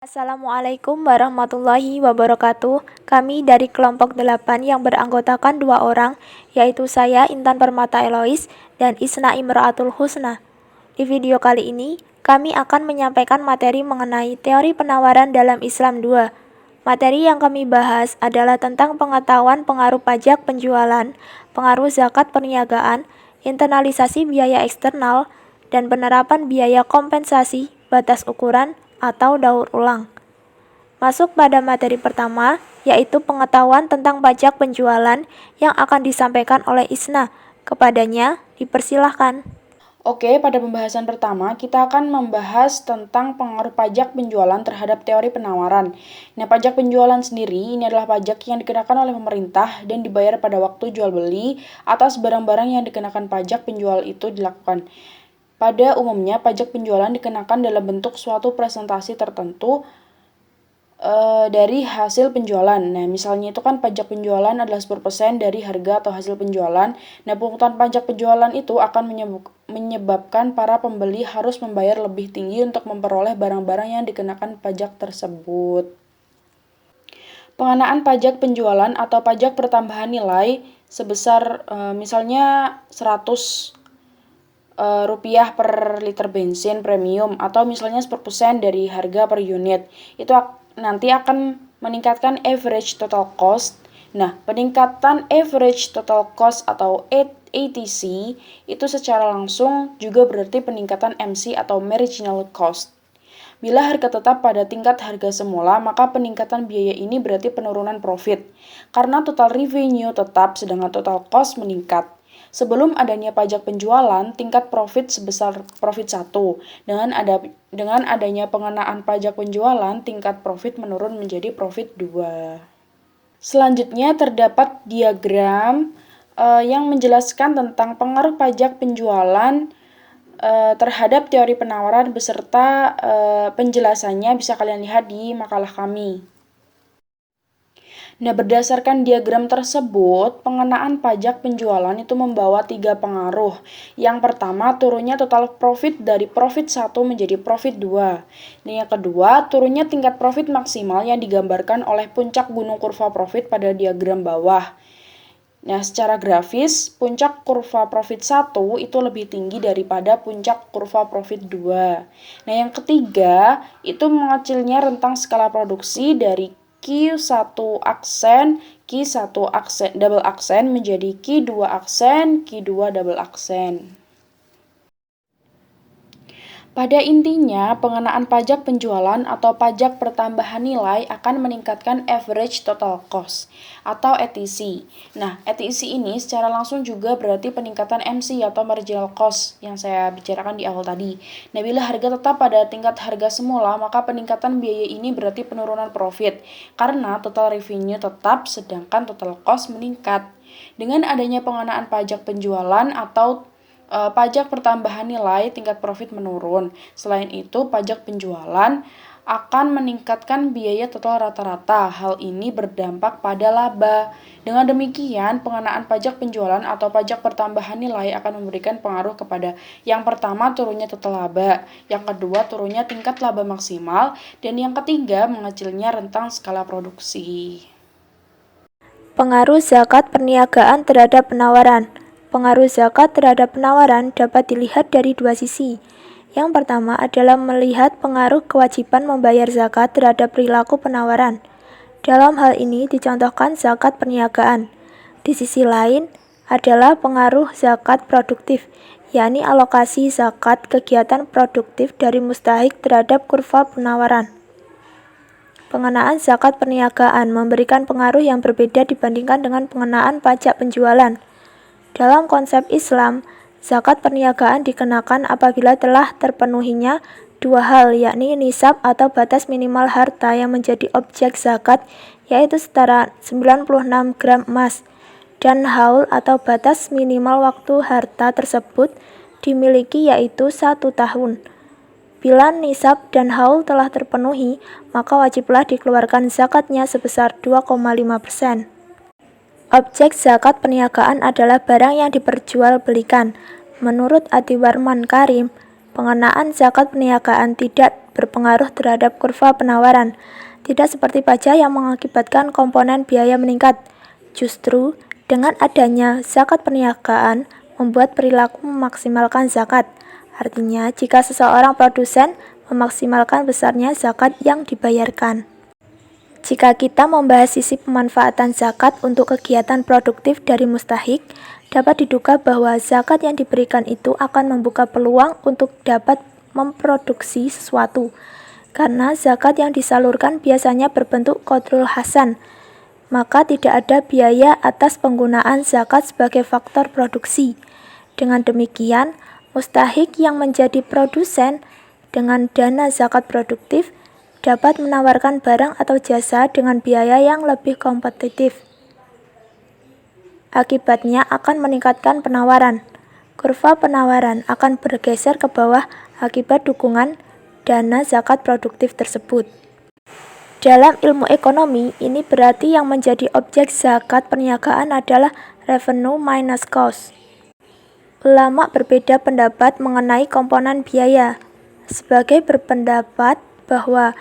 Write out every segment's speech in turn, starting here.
Assalamualaikum warahmatullahi wabarakatuh. Kami dari kelompok 8 yang beranggotakan 2 orang, yaitu saya Intan Permata Elois dan Isna Imraatul Husna. Di video kali ini, kami akan menyampaikan materi mengenai teori penawaran dalam Islam 2. Materi yang kami bahas adalah tentang pengetahuan pengaruh pajak penjualan, pengaruh zakat perniagaan, internalisasi biaya eksternal, dan penerapan biaya kompensasi, batas ukuran, atau daur ulang. Masuk pada materi pertama, yaitu pengetahuan tentang pajak penjualan yang akan disampaikan oleh Isna. Kepadanya, dipersilahkan. Oke, pada pembahasan pertama, kita akan membahas tentang pengaruh pajak penjualan terhadap teori penawaran. Nah, pajak penjualan sendiri ini adalah pajak yang dikenakan oleh pemerintah dan dibayar pada waktu jual beli atas barang-barang yang dikenakan pajak penjual itu dilakukan. Pada umumnya, pajak penjualan dikenakan dalam bentuk suatu presentasi tertentu dari hasil penjualan. Nah, misalnya itu kan pajak penjualan adalah 10% dari harga atau hasil penjualan. Nah, pungutan pajak penjualan itu akan menyebabkan para pembeli harus membayar lebih tinggi untuk memperoleh barang-barang yang dikenakan pajak tersebut. Pengenaan pajak penjualan atau pajak pertambahan nilai sebesar misalnya 100 rupiah per liter bensin premium atau misalnya 10% dari harga per unit. Itu nanti akan meningkatkan average total cost. Nah, peningkatan average total cost atau ATC itu secara langsung juga berarti peningkatan MC atau marginal cost. Bila harga tetap pada tingkat harga semula, maka peningkatan biaya ini berarti penurunan profit. Karena total revenue tetap sedangkan total cost meningkat. Sebelum adanya pajak penjualan, tingkat profit sebesar profit 1. Dengan adanya pengenaan pajak penjualan, tingkat profit menurun menjadi profit 2. Selanjutnya terdapat diagram yang menjelaskan tentang pengaruh pajak penjualan terhadap teori penawaran beserta penjelasannya bisa kalian lihat di makalah kami. Nah, berdasarkan diagram tersebut, pengenaan pajak penjualan itu membawa 3 pengaruh. Yang pertama, turunnya total profit dari profit 1 menjadi profit 2. Dan yang kedua, turunnya tingkat profit maksimal yang digambarkan oleh puncak gunung kurva profit pada diagram bawah. Nah, secara grafis, puncak kurva profit 1 itu lebih tinggi daripada puncak kurva profit 2. Nah, yang ketiga, itu mengecilnya rentang skala produksi dari Q1 aksen, Q1 aksen double aksen menjadi Q2 aksen, Q2 double aksen. Pada intinya, pengenaan pajak penjualan atau pajak pertambahan nilai akan meningkatkan average total cost atau ATC. Nah, ATC ini secara langsung juga berarti peningkatan MC atau marginal cost yang saya bicarakan di awal tadi. Nah, bila harga tetap pada tingkat harga semula, maka peningkatan biaya ini berarti penurunan profit karena total revenue tetap sedangkan total cost meningkat. Dengan adanya pengenaan pajak penjualan atau pajak pertambahan nilai, tingkat profit menurun. Selain itu, pajak penjualan akan meningkatkan biaya total rata-rata. Hal ini berdampak pada laba. Dengan demikian, pengenaan pajak penjualan atau pajak pertambahan nilai akan memberikan pengaruh kepada yang pertama, turunnya total laba, yang kedua, turunnya tingkat laba maksimal, dan yang ketiga, mengecilnya rentang skala produksi. Pengaruh zakat perniagaan terhadap penawaran. Pengaruh zakat terhadap penawaran dapat dilihat dari 2 sisi. Yang pertama adalah melihat pengaruh kewajiban membayar zakat terhadap perilaku penawaran. Dalam hal ini dicontohkan zakat perniagaan. Di sisi lain adalah pengaruh zakat produktif, yakni alokasi zakat kegiatan produktif dari mustahik terhadap kurva penawaran. Pengenaan zakat perniagaan memberikan pengaruh yang berbeda dibandingkan dengan pengenaan pajak penjualan. Dalam konsep Islam, zakat perniagaan dikenakan apabila telah terpenuhinya 2 hal, yakni nisab atau batas minimal harta yang menjadi objek zakat, yaitu setara 96 gram emas, dan haul atau batas minimal waktu harta tersebut dimiliki yaitu 1 tahun. Bila nisab dan haul telah terpenuhi, maka wajiblah dikeluarkan zakatnya sebesar 2,5%. Objek zakat perniagaan adalah barang yang diperjualbelikan. Menurut Atiwarman Karim, pengenaan zakat perniagaan tidak berpengaruh terhadap kurva penawaran, tidak seperti pajak yang mengakibatkan komponen biaya meningkat. Justru, dengan adanya zakat perniagaan, membuat perilaku memaksimalkan zakat. Artinya, jika seseorang produsen memaksimalkan besarnya zakat yang dibayarkan. Jika kita membahas sisi pemanfaatan zakat untuk kegiatan produktif dari mustahik, dapat diduga bahwa zakat yang diberikan itu akan membuka peluang untuk dapat memproduksi sesuatu. Karena zakat yang disalurkan biasanya berbentuk qadrul hasan, maka tidak ada biaya atas penggunaan zakat sebagai faktor produksi. Dengan demikian, mustahik yang menjadi produsen dengan dana zakat produktif dapat menawarkan barang atau jasa dengan biaya yang lebih kompetitif. Akibatnya akan meningkatkan penawaran. Kurva penawaran akan bergeser ke bawah akibat dukungan dana zakat produktif tersebut. Dalam ilmu ekonomi, ini berarti yang menjadi objek zakat perniagaan adalah revenue minus cost. Ulama berbeda pendapat mengenai komponen biaya. Sebagai berpendapat bahwa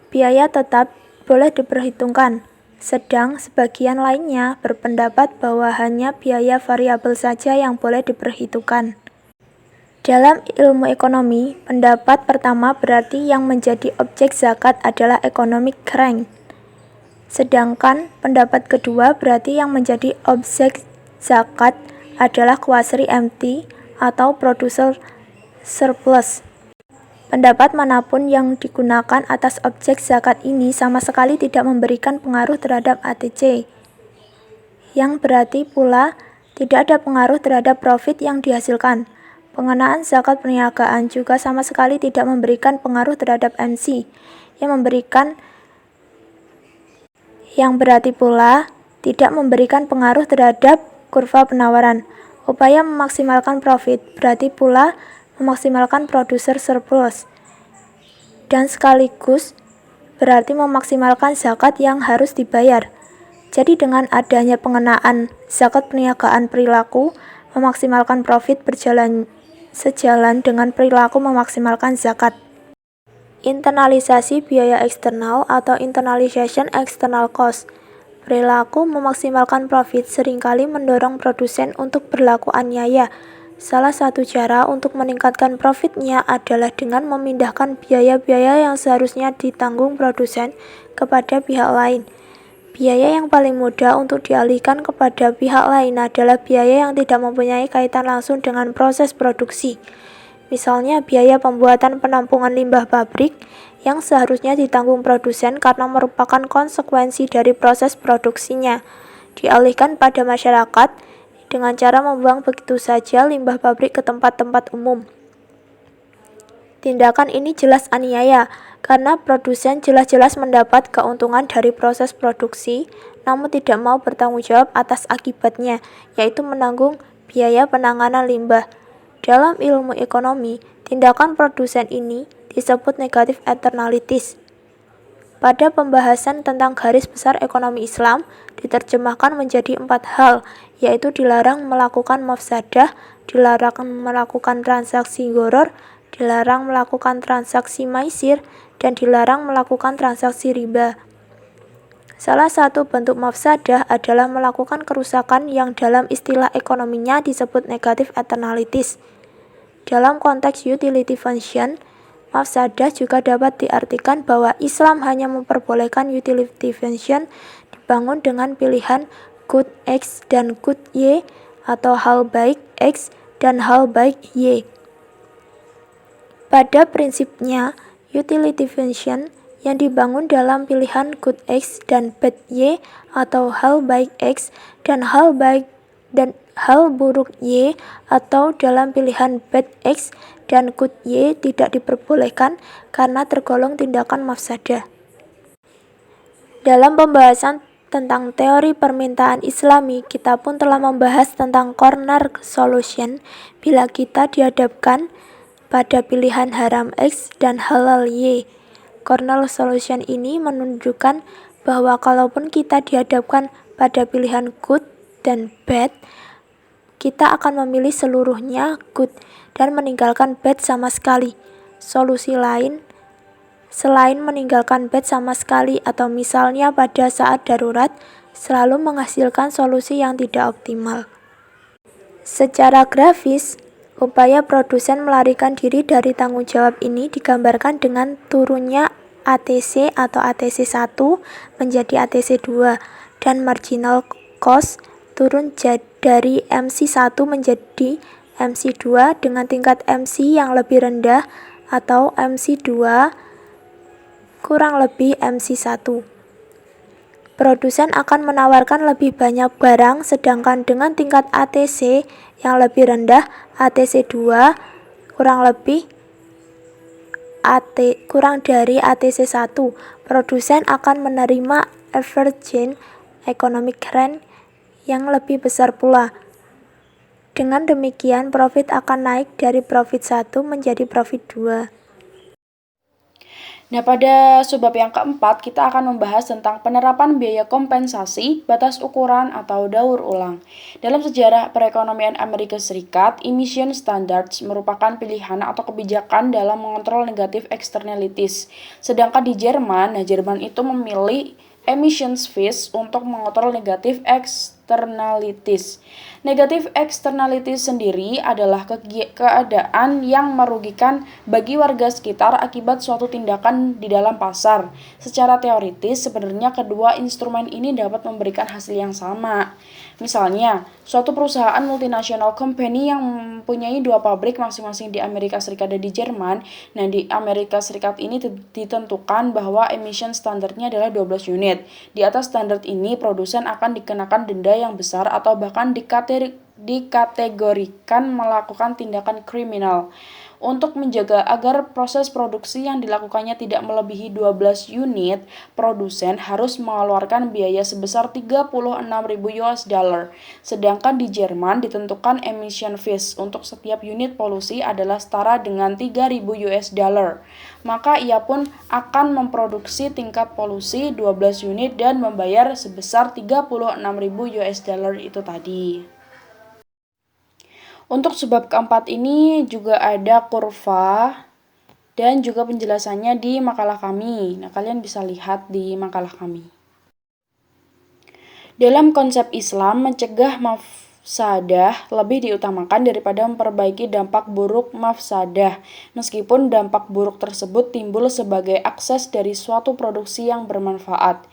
biaya tetap boleh diperhitungkan, sedang sebagian lainnya berpendapat bahwa hanya biaya variabel saja yang boleh diperhitungkan. Dalam ilmu ekonomi, pendapat pertama berarti yang menjadi objek zakat adalah economic rank. Sedangkan pendapat kedua berarti yang menjadi objek zakat adalah quasi empty atau producer surplus. Pendapat manapun yang digunakan atas objek zakat ini sama sekali tidak memberikan pengaruh terhadap ATC, yang berarti pula tidak ada pengaruh terhadap profit yang dihasilkan. Pengenaan zakat perniagaan juga sama sekali tidak memberikan pengaruh terhadap MC, yang berarti pula tidak memberikan pengaruh terhadap kurva penawaran. Upaya memaksimalkan profit berarti pula memaksimalkan producer surplus, dan sekaligus berarti memaksimalkan zakat yang harus dibayar. Jadi dengan adanya pengenaan zakat perniagaan perilaku memaksimalkan profit sejalan dengan perilaku memaksimalkan zakat. Internalisasi biaya eksternal atau internalization external cost. Perilaku memaksimalkan profit seringkali mendorong produsen untuk berlaku aniaya. Salah satu cara untuk meningkatkan profitnya adalah dengan memindahkan biaya-biaya yang seharusnya ditanggung produsen kepada pihak lain. Biaya yang paling mudah untuk dialihkan kepada pihak lain adalah biaya yang tidak mempunyai kaitan langsung dengan proses produksi. Misalnya biaya pembuatan penampungan limbah pabrik yang seharusnya ditanggung produsen karena merupakan konsekuensi dari proses produksinya, dialihkan pada masyarakat dengan cara membuang begitu saja limbah pabrik ke tempat-tempat umum. Tindakan ini jelas aniaya, karena produsen jelas-jelas mendapat keuntungan dari proses produksi, namun tidak mau bertanggung jawab atas akibatnya, yaitu menanggung biaya penanganan limbah. Dalam ilmu ekonomi, tindakan produsen ini disebut negative externalities. Pada pembahasan tentang garis besar ekonomi Islam, diterjemahkan menjadi 4 hal, yaitu dilarang melakukan mafsadah, dilarang melakukan transaksi gharar, dilarang melakukan transaksi maisir, dan dilarang melakukan transaksi riba. Salah satu bentuk mafsadah adalah melakukan kerusakan yang dalam istilah ekonominya disebut negative externalities. Dalam konteks utility function, mafsadah juga dapat diartikan bahwa Islam hanya memperbolehkan utility function dibangun dengan pilihan good X dan good Y, atau hal baik X dan hal baik Y. Pada prinsipnya, utility function yang dibangun dalam pilihan good X dan bad Y, atau hal baik X dan hal buruk Y, atau dalam pilihan bad X dan good Y tidak diperbolehkan karena tergolong tindakan mafsadah. Dalam pembahasan tentang teori permintaan Islami, kita pun telah membahas tentang corner solution bila kita dihadapkan pada pilihan haram X dan halal Y. Corner solution ini menunjukkan bahwa kalaupun kita dihadapkan pada pilihan good dan bad, kita akan memilih seluruhnya good dan meninggalkan bad sama sekali. Solusi lain selain meninggalkan bad sama sekali atau misalnya pada saat darurat, selalu menghasilkan solusi yang tidak optimal. Secara grafis, upaya produsen melarikan diri dari tanggung jawab ini digambarkan dengan turunnya ATC atau ATC 1 menjadi ATC 2 dan marginal cost turun dari MC 1 menjadi MC 2 dengan tingkat MC yang lebih rendah atau MC 2 kurang lebih MC 1. Produsen akan menawarkan lebih banyak barang, sedangkan dengan tingkat ATC yang lebih rendah, ATC 2 kurang dari ATC 1, produsen akan menerima average economic rent yang lebih besar pula. Dengan demikian, profit akan naik dari profit 1 menjadi profit 2. Nah, pada subbab yang keempat, kita akan membahas tentang penerapan biaya kompensasi, batas ukuran, atau daur ulang. Dalam sejarah perekonomian Amerika Serikat, emission standards merupakan pilihan atau kebijakan dalam mengontrol negatif externalities. Sedangkan di Jerman, Jerman itu memilih emissions fees untuk mengontrol negatif externalities. Negatif externalities sendiri adalah keadaan yang merugikan bagi warga sekitar akibat suatu tindakan di dalam pasar. Secara teoritis, sebenarnya kedua instrumen ini dapat memberikan hasil yang sama. Misalnya, suatu perusahaan multinational company yang mempunyai 2 pabrik masing-masing di Amerika Serikat dan di Jerman. Nah, di Amerika Serikat ini ditentukan bahwa emission standarnya adalah 12 unit. Di atas standar ini, produsen akan dikenakan denda yang besar atau bahkan dikategorikan melakukan tindakan kriminal. Untuk menjaga agar proses produksi yang dilakukannya tidak melebihi 12 unit, produsen harus mengeluarkan biaya sebesar 36.000 US dollar. Sedangkan di Jerman ditentukan emission fees untuk setiap unit polusi adalah setara dengan 3.000 US dollar. Maka ia pun akan memproduksi tingkat polusi 12 unit dan membayar sebesar 36.000 US dollar itu tadi. Untuk subbab keempat ini juga ada kurva dan juga penjelasannya di makalah kami. Nah, kalian bisa lihat di makalah kami. Dalam konsep Islam, mencegah mafsadah lebih diutamakan daripada memperbaiki dampak buruk mafsadah, meskipun dampak buruk tersebut timbul sebagai akses dari suatu produksi yang bermanfaat.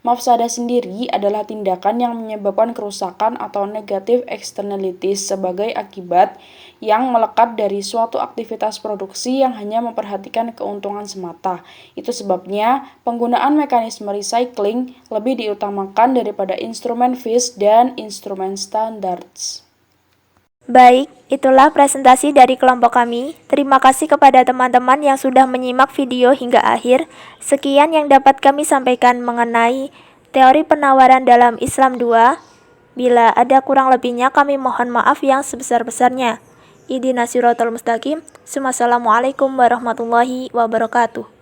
Mafsadah sendiri adalah tindakan yang menyebabkan kerusakan atau negative externalities sebagai akibat yang melekat dari suatu aktivitas produksi yang hanya memperhatikan keuntungan semata. Itu sebabnya penggunaan mekanisme recycling lebih diutamakan daripada instrumen fees dan instrumen standards. Baik, itulah presentasi dari kelompok kami. Terima kasih kepada teman-teman yang sudah menyimak video hingga akhir. Sekian yang dapat kami sampaikan mengenai teori penawaran dalam Islam 2. Bila ada kurang lebihnya, kami mohon maaf yang sebesar-besarnya. Ihdinas siratal mustaqim. Wassalamualaikum warahmatullahi wabarakatuh.